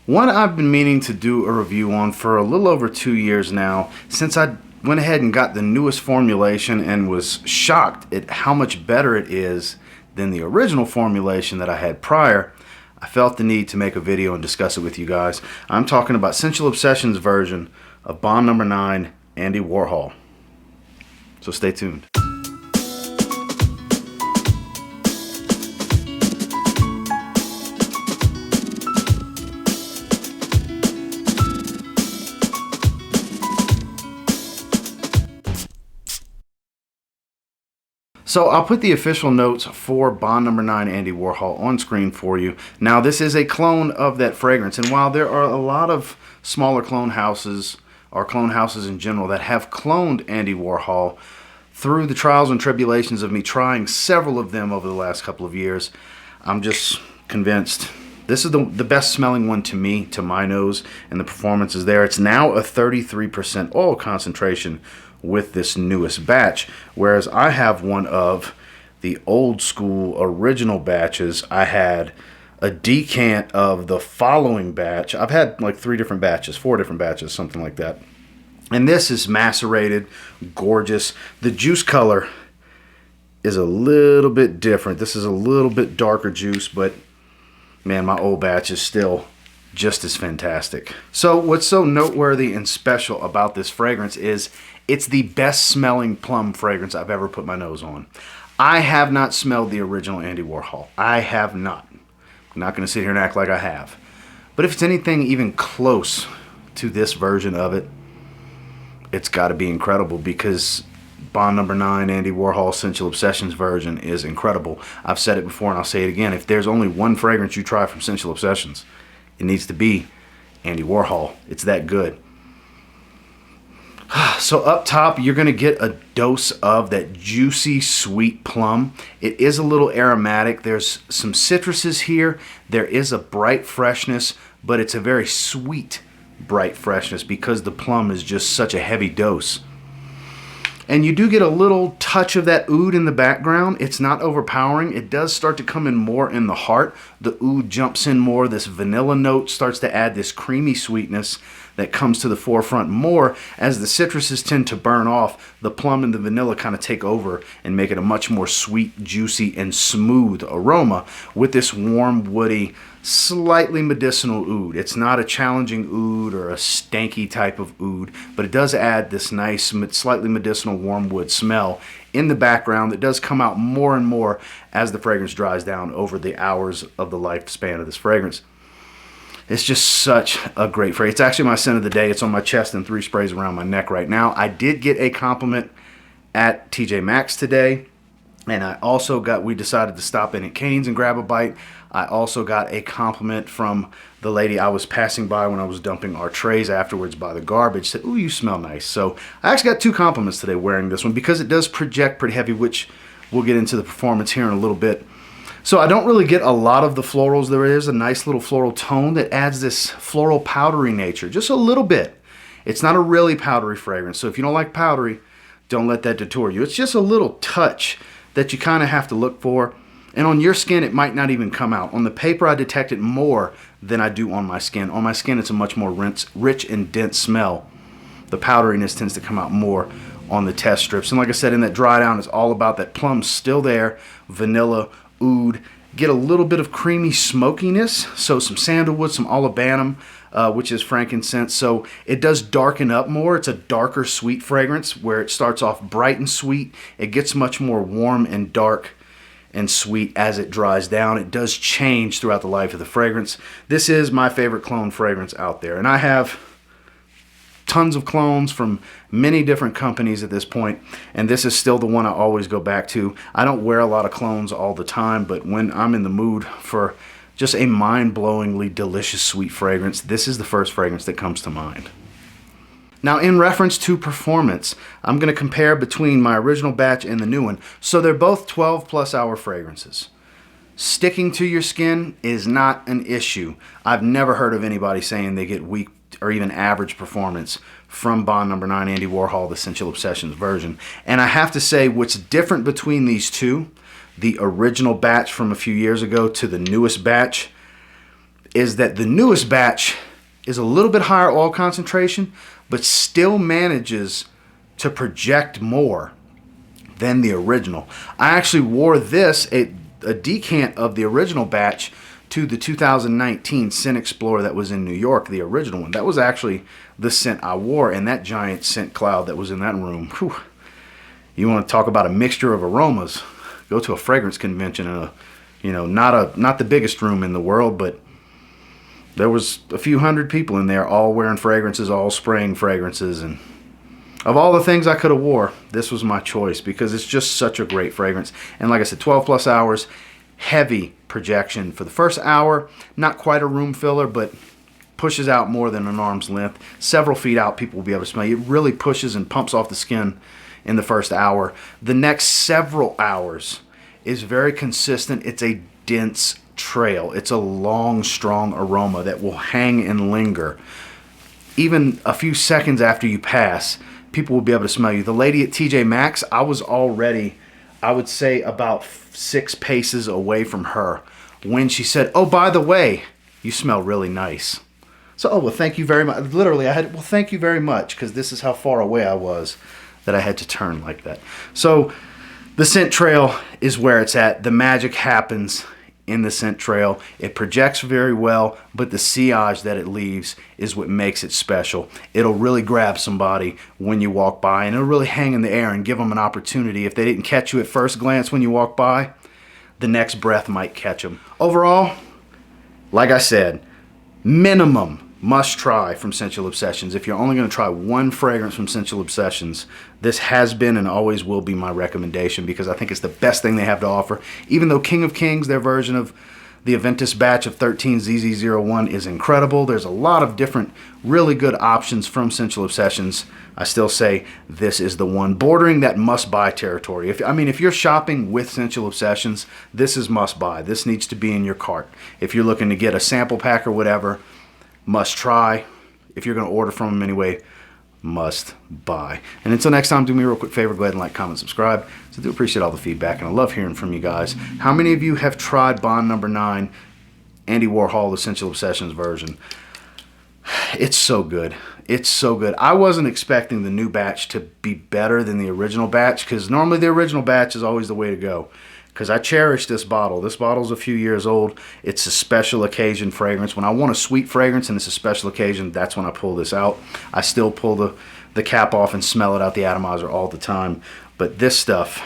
One I've been meaning to do a review on for a little over 2 years now, since I went ahead and got the newest formulation and was shocked at how much better it is than the original formulation that I had prior. I felt the need to make a video and discuss it with you guys. I'm talking about SCENTual Obsession's version of Bond Number 9 Andy Warhol. So stay tuned. So I'll put the official notes for Bond Number 9 Andy Warhol on screen for you. Now this is a clone of that fragrance, and while there are a lot of smaller clone houses, or clone houses in general, that have cloned Andy Warhol, through the trials and tribulations of me trying several of them over the last couple of years, I'm just convinced this is the best smelling one to me, to my nose, and the performance is there. It's now a 33% oil concentration with this newest batch, whereas I have one of the old school original batches. I had a decant of the following batch. I've had like 4 different batches, something like that. And this is macerated, gorgeous. The juice color is a little bit different. This is a little bit darker juice, but man, my old batch is still just as fantastic. So what's so noteworthy and special about this fragrance is it's the best smelling plum fragrance I've ever put my nose on. I have not smelled the original Andy Warhol. I have not. I'm not going to sit here and act like I have. But if it's anything even close to this version of it, it's got to be incredible, because Bond Number 9 Andy Warhol SCENTual Obsessions version is incredible. I've said it before and I'll say it again. If there's only one fragrance you try from SCENTual Obsessions, it needs to be Andy Warhol. It's that good. So up top, you're going to get a dose of that juicy, sweet plum. It is a little aromatic. There's some citruses here. There is a bright freshness, but it's a very sweet, bright freshness because the plum is just such a heavy dose. And you do get a little touch of that oud in the background. It's not overpowering. It does start to come in more in the heart. The oud jumps in more. This vanilla note starts to add this creamy sweetness that comes to the forefront more as the citruses tend to burn off. The plum and the vanilla kind of take over and make it a much more sweet, juicy, and smooth aroma with this warm, woody, slightly medicinal oud. It's not a challenging oud or a stanky type of oud, but it does add this nice, slightly medicinal warm wood smell in the background that does come out more and more as the fragrance dries down over the hours of the lifespan of this fragrance. It's just such a great fragrance. It's actually my scent of the day. It's on my chest and 3 sprays around my neck right now. I did get a compliment at TJ Maxx today, and I also we decided to stop in at Cane's and grab a bite. I also got a compliment from the lady I was passing by when I was dumping our trays afterwards by the garbage. Said, "Ooh, you smell nice." So I actually got 2 compliments today wearing this one because it does project pretty heavy, which we'll get into the performance here in a little bit. So I don't really get a lot of the florals. There is a nice little floral tone that adds this floral powdery nature, just a little bit. It's not a really powdery fragrance, so if you don't like powdery, don't let that deter you. It's just a little touch that you kind of have to look for, and on your skin it might not even come out. On the paper I detect it more than I do on my skin. On my skin it's a much more rich and dense smell. The powderiness tends to come out more on the test strips, and like I said, in that dry down, it's all about that plum still there, vanilla, oud, get a little bit of creamy smokiness, so some sandalwood, some olibanum, which is frankincense, so it does darken up more. It's a darker sweet fragrance where it starts off bright and sweet. It gets much more warm and dark and sweet as it dries down. It does change throughout the life of the fragrance. This is my favorite clone fragrance out there, and I have tons of clones from many different companies at this point, and this is still the one I always go back to. I don't wear a lot of clones all the time, but when I'm in the mood for just a mind-blowingly delicious sweet fragrance, this is the first fragrance that comes to mind. Now, in reference to performance, I'm going to compare between my original batch and the new one. So they're both 12+ hour fragrances. Sticking to your skin is not an issue. I've never heard of anybody saying they get weak or even average performance from Bond Number 9 Andy Warhol, the SCENTual Obsessions version. And I have to say, what's different between these two, the original batch from a few years ago to the newest batch, is that the newest batch is a little bit higher oil concentration, but still manages to project more than the original. I actually wore this, a decant of the original batch, to the 2019 Scent Explorer that was in New York, the original one. That was actually the scent I wore, and that giant scent cloud that was in that room. Whew. You want to talk about a mixture of aromas? Go to a fragrance convention in a, you know, not the biggest room in the world, but there was a few hundred people in there, all wearing fragrances, all spraying fragrances, and of all the things I could have wore, this was my choice because it's just such a great fragrance. And like I said, 12 plus hours, heavy projection for the first hour. Not quite a room filler, but pushes out more than an arm's length. Several feet out, people will be able to smell you. It really pushes and pumps off the skin in the first hour. The next several hours is very consistent. It's a dense trail. It's a long, strong aroma that will hang and linger. Even a few seconds after you pass, people will be able to smell you. The lady at TJ Maxx, I was already, I would say, about 6 paces away from her when she said, "Oh, by the way, you smell really nice." So, oh, well, thank you very much. Literally, I had, well, thank you very much, because this is how far away I was that I had to turn like that. So the scent trail is where it's at. The magic happens in the scent trail. It projects very well, but the sillage that it leaves is what makes it special. It'll really grab somebody when you walk by, and it'll really hang in the air and give them an opportunity. If they didn't catch you at first glance when you walk by, the next breath might catch them. Overall, like I said, minimum must try from SCENTual Obsessions. If you're only going to try one fragrance from SCENTual Obsessions, this has been and always will be my recommendation, because I think it's the best thing they have to offer. Even though King of Kings, their version of the Aventus batch of 13ZZ01 is incredible, there's a lot of different really good options from SCENTual Obsessions. I still say this is the one, bordering that must-buy territory. If you're shopping with SCENTual Obsessions, this is must-buy. This needs to be in your cart. If you're looking to get a sample pack or whatever, must try. If you're going to order from them anyway, must buy. And until next time, do me a real quick favor, go ahead and like, comment, subscribe. So I do appreciate all the feedback, and I love hearing from you guys. How many of you have tried Bond Number 9, Andy Warhol, the SCENTual Obsessions version? It's so good. It's so good. I wasn't expecting the new batch to be better than the original batch, because normally the original batch is always the way to go. Because I cherish this bottle. This bottle's a few years old. It's a special occasion fragrance. When I want a sweet fragrance and it's a special occasion, that's when I pull this out. I still pull the cap off and smell it out the atomizer all the time. But this stuff,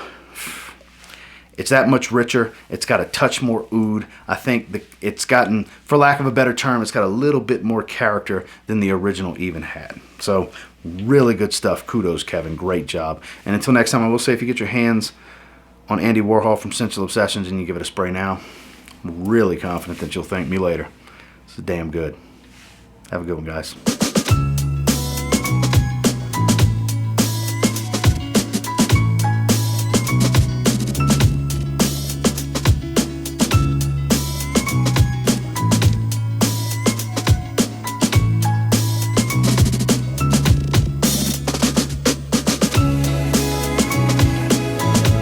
it's that much richer. It's got a touch more oud. I think it's gotten, for lack of a better term, it's got a little bit more character than the original even had. So really good stuff. Kudos, Kevin. Great job. And until next time, I will say, if you get your hands on Andy Warhol from SCENTual Obsessions and you give it a spray now, I'm really confident that you'll thank me later. This is damn good. Have a good one, guys.